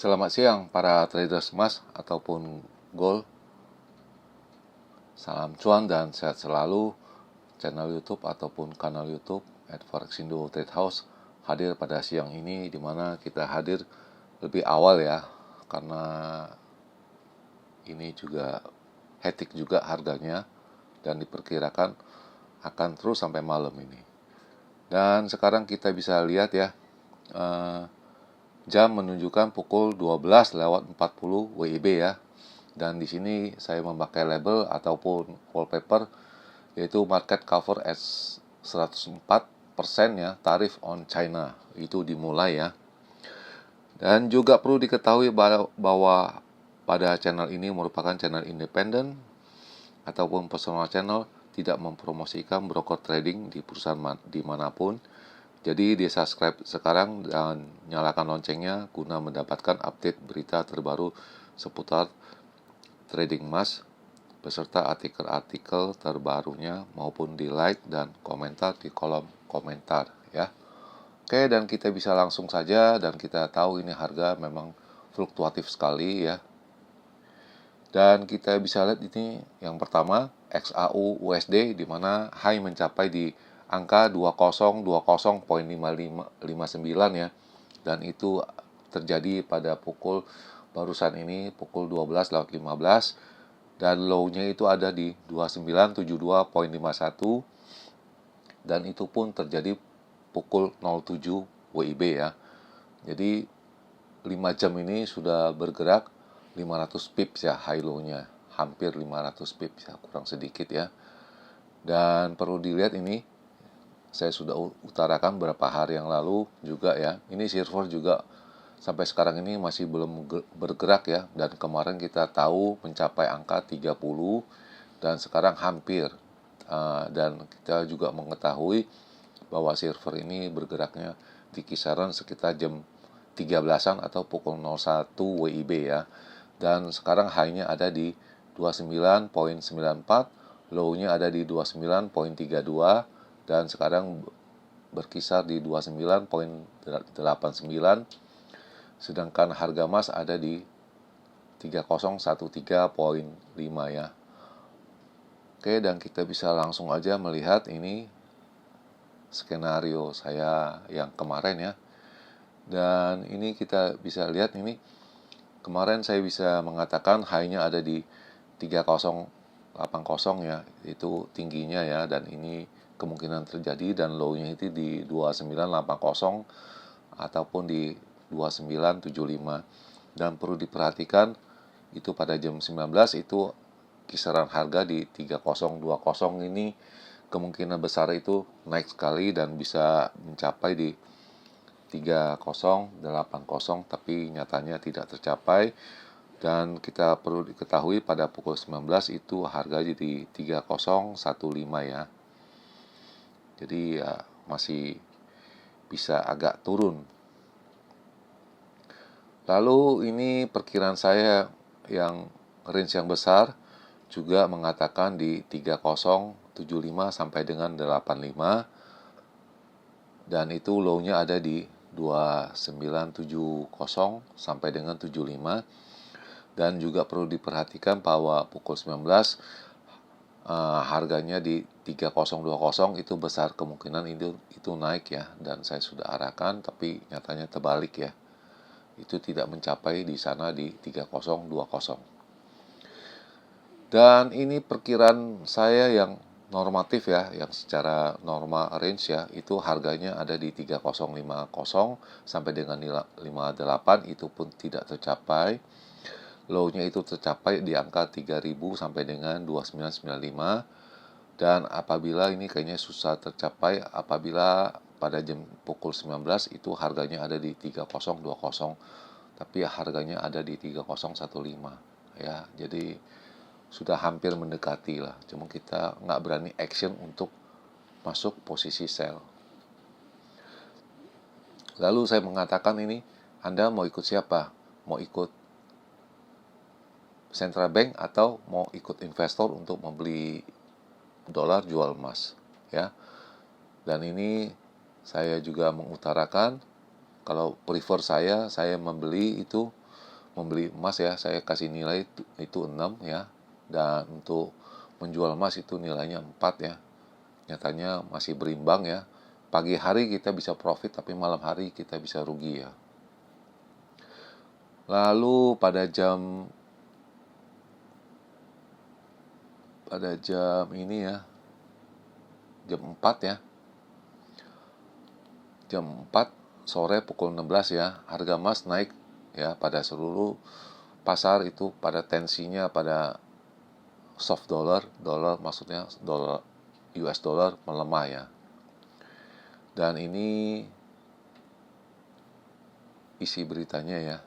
Selamat siang para traders emas ataupun gold. Salam cuan dan sehat selalu. Channel YouTube ataupun kanal YouTube @forexindo Trade House hadir pada siang ini, di mana kita hadir lebih awal ya, karena ini juga hektik juga harganya dan diperkirakan akan terus sampai malam ini. Dan sekarang kita bisa lihat ya, jam menunjukkan pukul 12:40 WIB ya. Dan di sini saya memakai label ataupun wallpaper, yaitu market cover as 104% ya, tarif on China. Itu dimulai ya. Dan juga perlu diketahui bahwa pada channel ini merupakan channel independen ataupun personal channel, tidak mempromosikan broker trading di perusahaan dimanapun. Jadi di subscribe sekarang dan nyalakan loncengnya guna mendapatkan update berita terbaru seputar trading emas beserta artikel-artikel terbarunya, maupun di like dan komentar di kolom komentar ya. Oke, dan kita bisa langsung saja, dan kita tahu ini harga memang fluktuatif sekali ya. Dan kita bisa lihat ini yang pertama XAU USD, di mana high mencapai di angka 2020.5559 ya. Dan itu terjadi pada pukul barusan ini, pukul 12:15, dan low-nya itu ada di 2972.51, dan itu pun terjadi pukul 07 WIB ya. Jadi 5 jam ini sudah bergerak 500 pips ya, high low-nya hampir 500 pips ya, kurang sedikit ya. Dan perlu dilihat, ini saya sudah utarakan beberapa hari yang lalu juga ya, ini silver juga sampai sekarang ini masih belum bergerak ya. Dan kemarin kita tahu mencapai angka 30, dan sekarang hampir. Dan kita juga mengetahui bahwa silver ini bergeraknya di kisaran sekitar jam 13-an atau pukul 01 WIB ya. Dan sekarang high-nya ada di 29.94, low-nya ada di 29.32, dan sekarang berkisar di 29.89, sedangkan harga emas ada di 3013.5 ya. Oke, dan kita bisa langsung aja melihat ini skenario saya yang kemarin ya. Dan ini kita bisa lihat, ini kemarin saya bisa mengatakan high-nya ada di 3080 ya, itu tingginya ya, dan ini kemungkinan terjadi, dan low-nya itu di 2980 ataupun di 2975. Dan perlu diperhatikan itu pada jam 19 itu kisaran harga di 3020 ini kemungkinan besar itu naik sekali dan bisa mencapai di 3080, tapi nyatanya tidak tercapai. Dan kita perlu diketahui pada pukul 19 itu harga di 3015 ya. Jadi ya masih bisa agak turun. Lalu ini perkiraan saya yang range yang besar juga mengatakan di 3075 sampai dengan 85, dan itu low-nya ada di 2970 sampai dengan 75. Dan juga perlu diperhatikan bahwa pukul 19 harganya di 3020 itu besar kemungkinan itu naik ya, dan saya sudah arahkan, tapi nyatanya terbalik ya. Itu tidak mencapai di sana di 3020. Dan ini perkiraan saya yang normatif ya, yang secara normal range ya, itu harganya ada di 3050 sampai dengan 58, itu pun tidak tercapai. Low-nya itu tercapai di angka 3000 sampai dengan 2995. Dan apabila ini kayaknya susah tercapai apabila pada jam pukul 19 itu harganya ada di 3020, tapi harganya ada di 3015 ya. Jadi sudah hampir mendekati lah, cuma kita nggak berani action untuk masuk posisi sell. Lalu saya mengatakan, ini Anda mau ikut siapa? Mau ikut central bank atau mau ikut investor untuk membeli dolar jual emas ya. Dan ini saya juga mengutarakan kalau prefer saya membeli itu membeli emas ya, saya kasih nilai itu 6 ya. Dan untuk menjual emas itu nilainya 4 ya. Nyatanya masih berimbang ya. Pagi hari kita bisa profit, tapi malam hari kita bisa rugi ya. Lalu pada jam ini ya, jam 4 ya. Jam 4 sore pukul 16 ya, harga emas naik ya pada seluruh pasar itu pada tensinya pada soft dollar, maksudnya dolar US dollar melemah ya. Dan ini isi beritanya ya.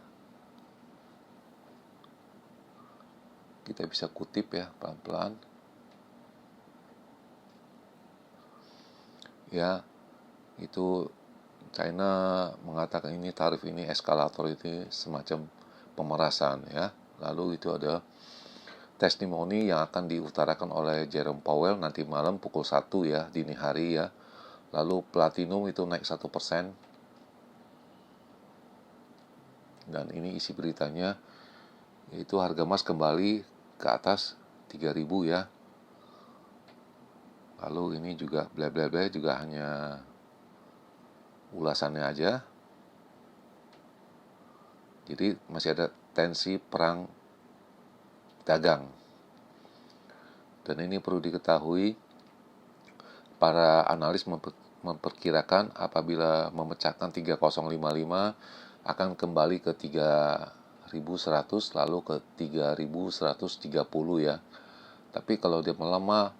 Kita bisa kutip ya pelan-pelan. Ya, itu China mengatakan ini tarif ini eskalator itu semacam pemerasan ya. Lalu itu ada testimoni yang akan diutarakan oleh Jerome Powell nanti malam pukul 1 ya, dini hari ya. Lalu platinum itu naik 1%. Dan ini isi beritanya, itu harga emas kembali ke atas 3.000 ya. Lalu ini juga bla bla bla juga hanya ulasannya aja. Jadi masih ada tensi perang dagang. Dan ini perlu diketahui, para analis memperkirakan apabila memecahkan 3055 akan kembali ke 3.100 lalu ke 3.130 ya. Tapi kalau dia melemah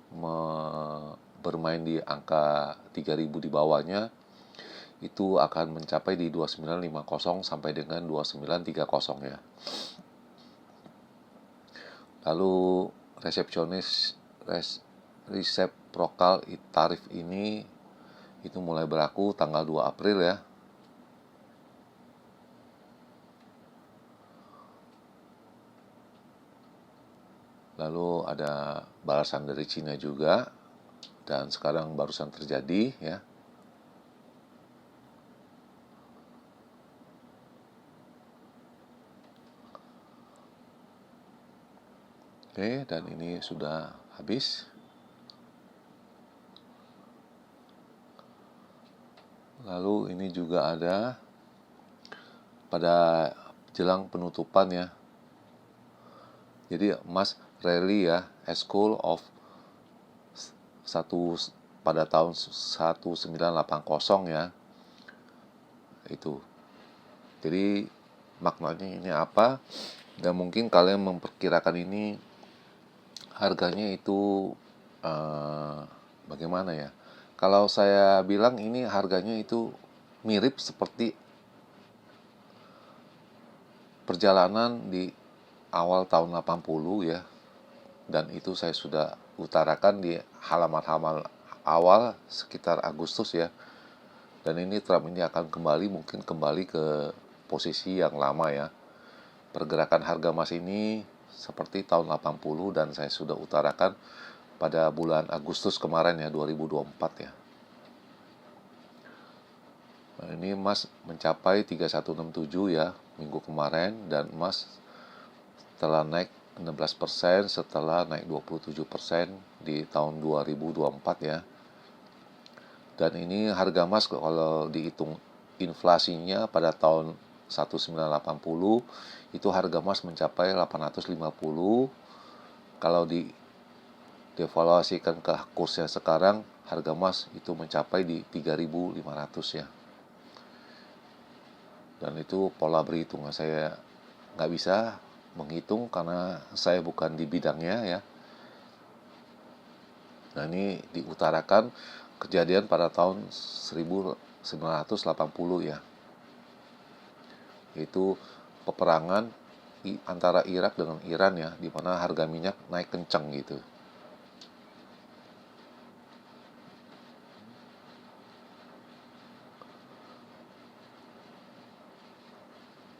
bermain di angka 3.000 di bawahnya, itu akan mencapai di 2950 sampai dengan 2930 ya. Lalu resiprokal tarif ini itu mulai berlaku tanggal 2 April ya. Lalu ada balasan dari Cina juga, dan sekarang barusan terjadi ya. Oke, dan ini sudah habis. Lalu ini juga ada pada jelang penutupan ya. Jadi emas rally ya, School of pada tahun 1980 ya. Itu. Jadi maknanya ini apa? Dan mungkin kalian memperkirakan ini harganya itu bagaimana ya? Kalau saya bilang ini harganya itu mirip seperti perjalanan di awal tahun 80 ya. Dan itu saya sudah utarakan di halaman-halaman awal sekitar Agustus ya. Dan ini Trump ini akan mungkin kembali ke posisi yang lama ya. Pergerakan harga emas ini seperti tahun 80 dan saya sudah utarakan pada bulan Agustus kemarin ya, 2024 ya. Nah, ini emas mencapai 3167 ya minggu kemarin, dan emas telah naik 16% setelah naik 27% di tahun 2024 ya. Dan ini harga emas kalau dihitung inflasinya pada tahun 1980 itu harga emas mencapai 850. Kalau devaluasikan ke kursnya sekarang, harga emas itu mencapai di 3.500 ya. Dan itu pola berhitungan saya nggak bisa menghitung karena saya bukan di bidangnya ya. Nah, ini diutarakan kejadian pada tahun 1980 ya. Itu peperangan antara Irak dengan Iran ya, di mana harga minyak naik kencang gitu.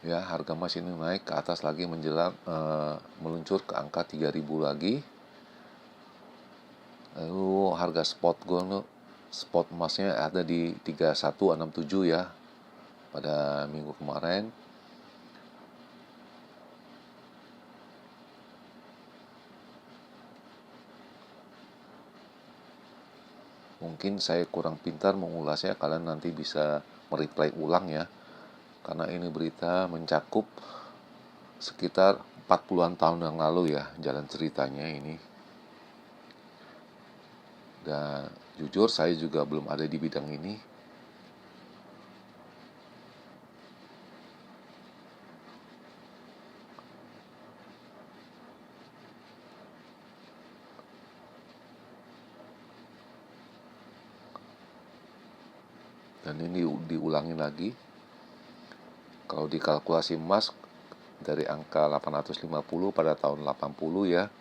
Ya, harga emas ini naik ke atas lagi menjelang meluncur ke angka 3.000 lagi. Lalu harga spot emasnya ada di 3167 ya pada minggu kemarin. Mungkin saya kurang pintar mengulasnya, kalian nanti bisa mereplay ulang ya. Karena ini berita mencakup sekitar 40-an tahun yang lalu ya, jalan ceritanya ini. Dan jujur saya juga belum ada di bidang ini. Dan ini diulangi lagi. Kalau dikalkulasi emas dari angka 850 pada tahun 80 ya,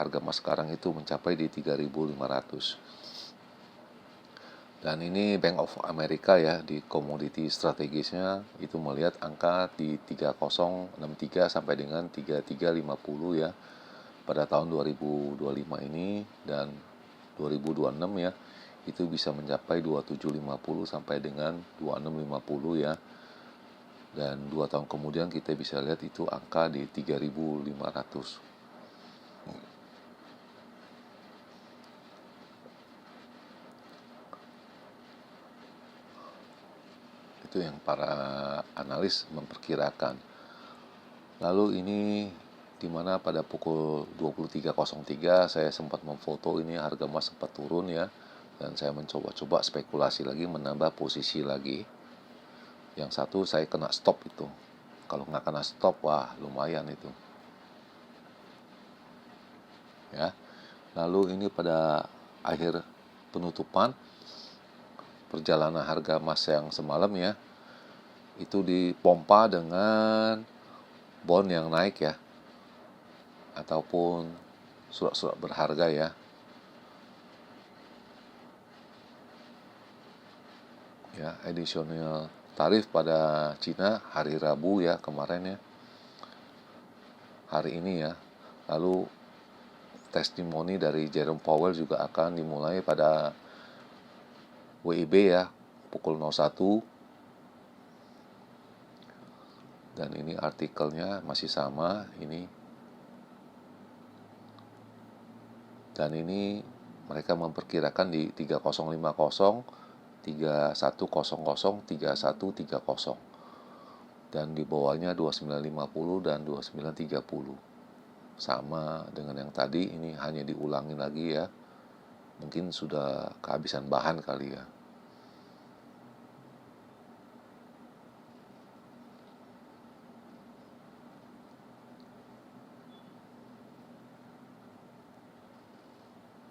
harga emas sekarang itu mencapai di 3.500. Dan ini Bank of America ya, di komoditi strategisnya itu melihat angka di 3063 sampai dengan 3350 ya pada tahun 2025 ini, dan 2026 ya itu bisa mencapai 2750 sampai dengan 2650 ya. Dan 2 tahun kemudian kita bisa lihat itu angka di 3.500. Itu yang para analis memperkirakan. Lalu ini dimana pada pukul 23.03 saya sempat memfoto ini, harga emas sempat turun ya, dan saya mencoba-coba spekulasi lagi, menambah posisi lagi. Yang satu saya kena stop itu. Kalau nggak kena stop, wah lumayan itu ya. Lalu ini pada akhir penutupan perjalanan harga emas yang semalam ya, itu dipompa dengan bond yang naik ya, ataupun surat-surat berharga ya. Ya, additional tarif pada Cina hari Rabu ya kemarin ya, hari ini ya. Lalu testimoni dari Jerome Powell juga akan dimulai pada WIB ya pukul 01. Dan ini artikelnya masih sama ini. Dan ini mereka memperkirakan di 3050, 3100, 3130, dan di bawahnya 2950 dan 2930. Sama dengan yang tadi, ini hanya diulangi lagi ya. Mungkin sudah kehabisan bahan kali ya.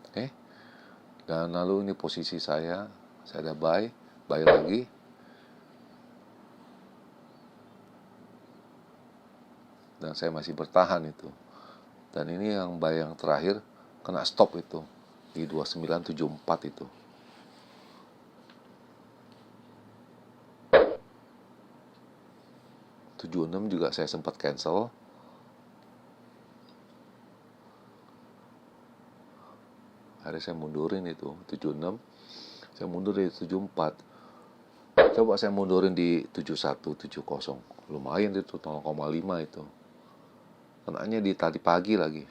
Oke. Dan lalu ini posisi saya ada buy lagi. Dan saya masih bertahan itu. Dan ini yang buy yang terakhir kena stop itu di 2974 itu. .76 juga saya sempat cancel. Hari saya mundurin itu 76, saya mundur di 74. Coba saya mundurin di 7170, lumayan itu 0,5 itu. Kenanya di tadi pagi lagi.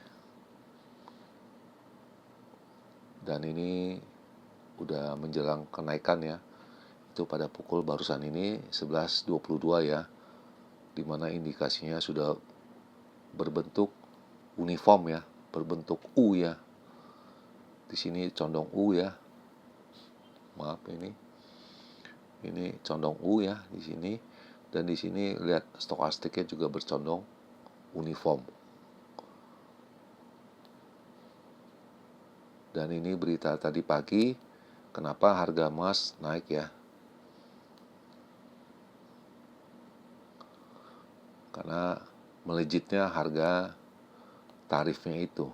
Dan ini udah menjelang kenaikan ya. Itu pada pukul barusan ini 11.22 ya. Dimana indikasinya sudah berbentuk uniform ya, berbentuk U ya. Di sini condong U ya. Maaf ini condong U ya di sini, dan di sini lihat stokastiknya juga bercondong uniform. Dan ini berita tadi pagi, kenapa harga emas naik ya? Karena melejitnya harga tarifnya itu.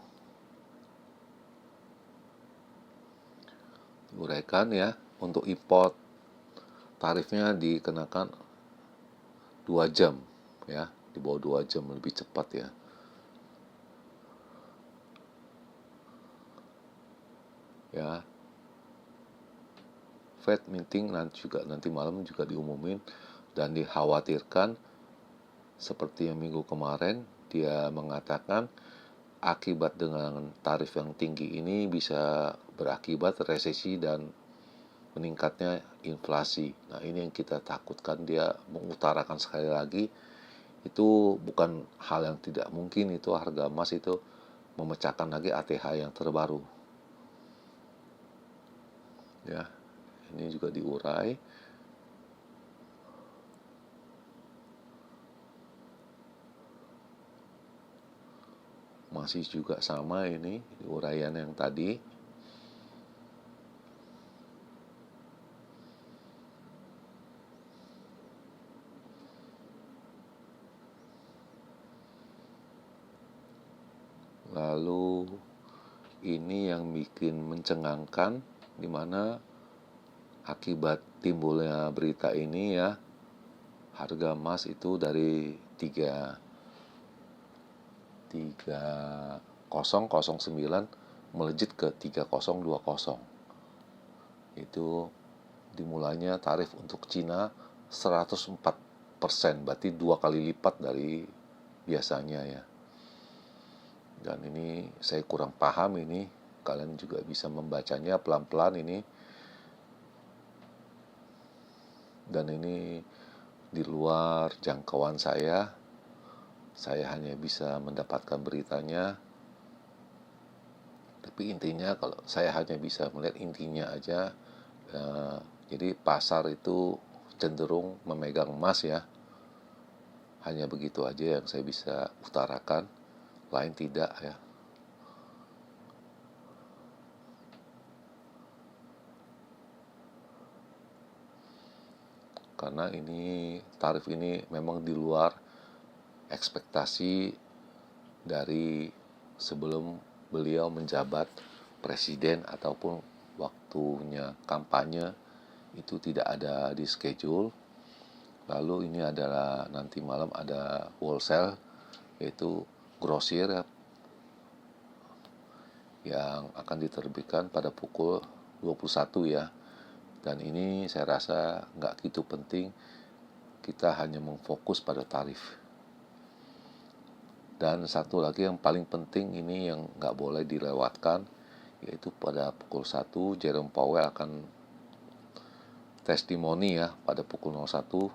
Uraikan ya, untuk import tarifnya dikenakan 2 jam ya, di bawah 2 jam, lebih cepat ya. Ya. Fed meeting nanti malam juga diumumin, dan dikhawatirkan seperti yang minggu kemarin dia mengatakan akibat dengan tarif yang tinggi ini bisa berakibat resesi dan meningkatnya inflasi. Nah, ini yang kita takutkan. Dia mengutarakan sekali lagi, itu bukan hal yang tidak mungkin, itu harga emas itu memecahkan lagi ATH yang terbaru. Ya, ini juga diurai. Masih juga sama ini uraian yang tadi. Lalu ini yang bikin mencengangkan, dimana akibat timbulnya berita ini ya, harga emas itu dari 3009 melejit ke 3020. Itu dimulainya tarif untuk Cina 104%, berarti 2 kali lipat dari biasanya ya. Dan ini saya kurang paham ini, kalian juga bisa membacanya pelan-pelan ini. Dan ini di luar jangkauan saya hanya bisa mendapatkan beritanya. Tapi intinya kalau saya hanya bisa melihat intinya aja, jadi pasar itu cenderung memegang emas ya. Hanya begitu aja yang saya bisa utarakan, lain tidak ya. Karena ini tarif ini memang di luar ekspektasi dari sebelum beliau menjabat presiden ataupun waktunya kampanye, itu tidak ada di schedule. Lalu ini adalah nanti malam ada wholesale, yaitu grosir ya, yang akan diterbitkan pada pukul 21 ya. Dan ini saya rasa nggak gitu penting, kita hanya memfokus pada tarif. Dan satu lagi yang paling penting ini yang nggak boleh dilewatkan, yaitu pada pukul 1 Jerome Powell akan testimoni ya pada pukul 01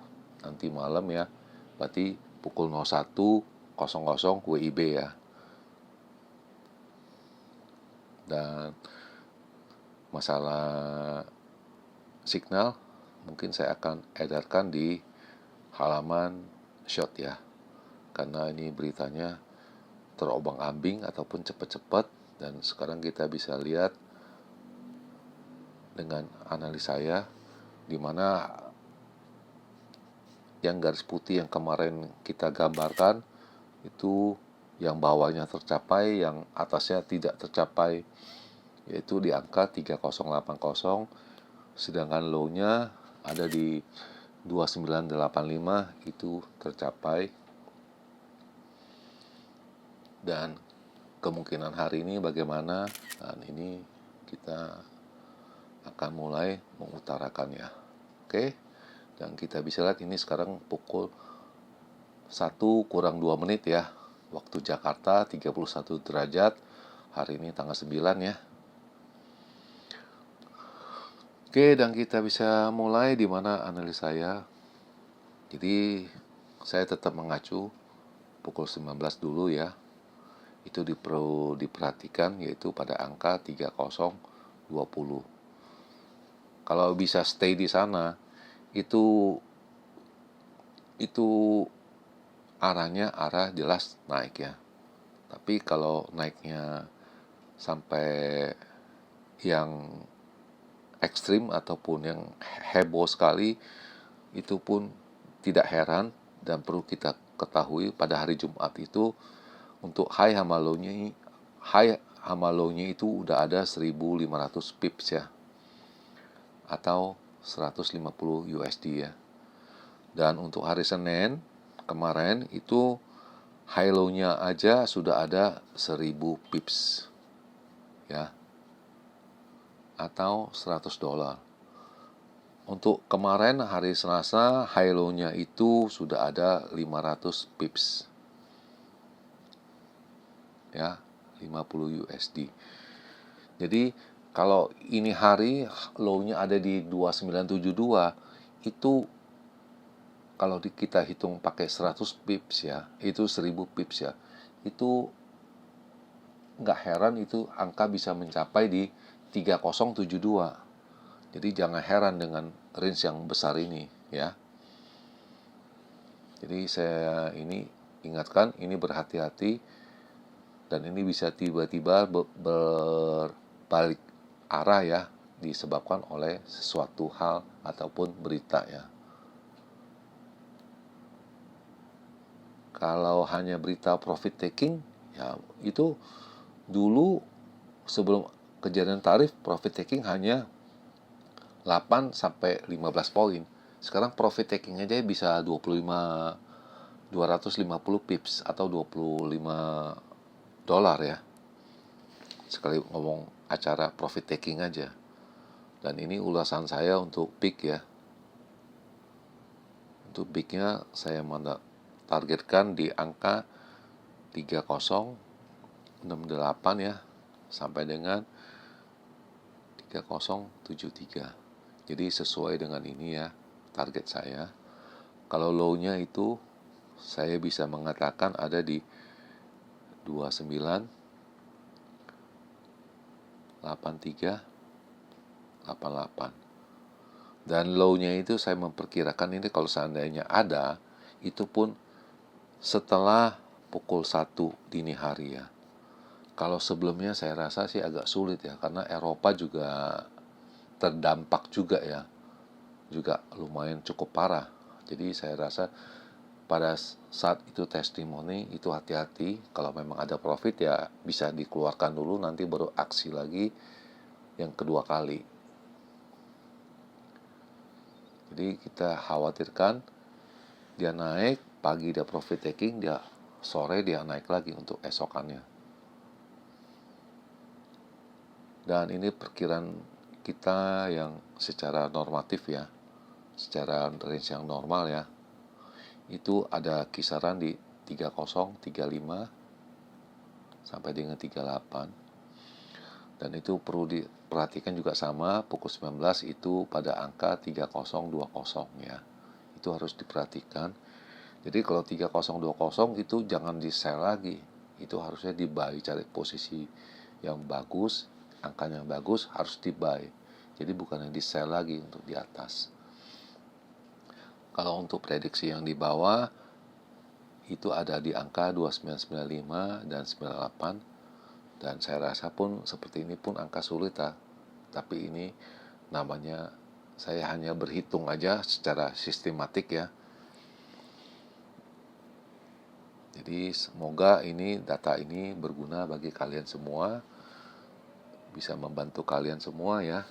nanti malam ya. Berarti pukul 01.00 WIB ya. Dan masalah signal mungkin saya akan edarkan di halaman short ya, karena ini beritanya terobang-ambing ataupun cepat-cepat. Dan sekarang kita bisa lihat dengan analis saya, di mana yang garis putih yang kemarin kita gambarkan itu yang bawahnya tercapai, yang atasnya tidak tercapai, yaitu di angka 3080, sedangkan low-nya ada di 2985 itu tercapai. Dan kemungkinan hari ini bagaimana, dan ini kita akan mulai mengutarakannya. Oke, dan kita bisa lihat ini sekarang pukul 1:02 ya, waktu Jakarta, 31 derajat. Hari ini tanggal 9 ya. Oke, dan kita bisa mulai di mana analis saya. Jadi saya tetap mengacu pukul 19 dulu ya. Itu perlu diperhatikan, yaitu pada angka 3020. Kalau bisa stay di sana, itu arahnya arah jelas naik ya. Tapi kalau naiknya sampai yang ekstrim ataupun yang heboh sekali, itu pun tidak heran. Dan perlu kita ketahui pada hari Jumat itu untuk high sama low-nya itu udah ada 1500 pips ya, atau 150 USD ya. Dan untuk hari Senin kemarin itu high low-nya aja sudah ada 1000 pips ya, atau $100. Untuk kemarin hari Selasa high low-nya itu sudah ada 500 pips ya, 50 USD. Jadi Kalau ini hari low-nya ada di 2972, itu kalau kita hitung pakai 100 pips ya, itu 1000 pips ya, itu nggak heran itu angka bisa mencapai di 3072. Jadi jangan heran dengan range yang besar ini ya. Jadi saya ini ingatkan, ini berhati-hati, dan ini bisa tiba-tiba berbalik arah ya, disebabkan oleh sesuatu hal ataupun berita ya. Kalau hanya berita profit taking ya, itu dulu sebelum kejadian tarif profit taking hanya 8 sampai 15 poin. Sekarang profit taking aja bisa 250 pips atau 25 dolar ya. Sekali ngomong acara profit taking aja. Dan ini ulasan saya untuk peak ya. Untuk peaknya saya targetkan di angka 3068 ya, sampai dengan 3073. Jadi sesuai dengan ini ya target saya. Kalau low-nya itu saya bisa mengatakan ada di 298388. Dan low-nya itu saya memperkirakan ini kalau seandainya ada, itu pun setelah pukul 1 dini hari ya. Kalau sebelumnya saya rasa sih agak sulit ya, karena Eropa juga terdampak juga ya, juga lumayan cukup parah. Jadi saya rasa pada saat itu testimoni itu hati-hati, kalau memang ada profit ya bisa dikeluarkan dulu, nanti baru aksi lagi yang kedua kali. Jadi kita khawatirkan dia naik, pagi dia profit taking, dia sore dia naik lagi untuk esokannya. Dan ini perkiraan kita yang secara normatif ya, secara range yang normal ya, itu ada kisaran di 3035 sampai dengan 38. Dan itu perlu diperhatikan juga sama, pukul 19 itu pada angka 3020 ya. Itu harus diperhatikan. Jadi kalau 3020 itu jangan di sell lagi. Itu harusnya di buy, cari posisi yang bagus, angkanya yang bagus harus di buy. Jadi bukan yang di sell lagi untuk di atas. Kalau untuk prediksi yang di bawah itu ada di angka 2995 dan 98. Dan saya rasa pun seperti ini pun angka sulit ya. Tapi ini namanya saya hanya berhitung aja secara sistematik ya. Jadi semoga ini data ini berguna bagi kalian semua, bisa membantu kalian semua ya.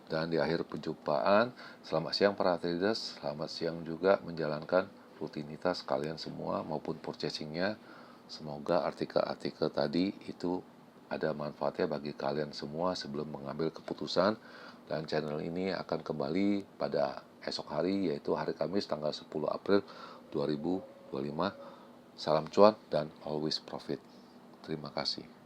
Dan di akhir perjumpaan, selamat siang para traders, selamat siang juga menjalankan rutinitas kalian semua maupun purchasingnya. Semoga artikel-artikel tadi itu ada manfaatnya bagi kalian semua sebelum mengambil keputusan. Dan channel ini akan kembali pada esok hari, yaitu hari Kamis tanggal 10 April 2025. Salam cuan dan always profit. Terima kasih.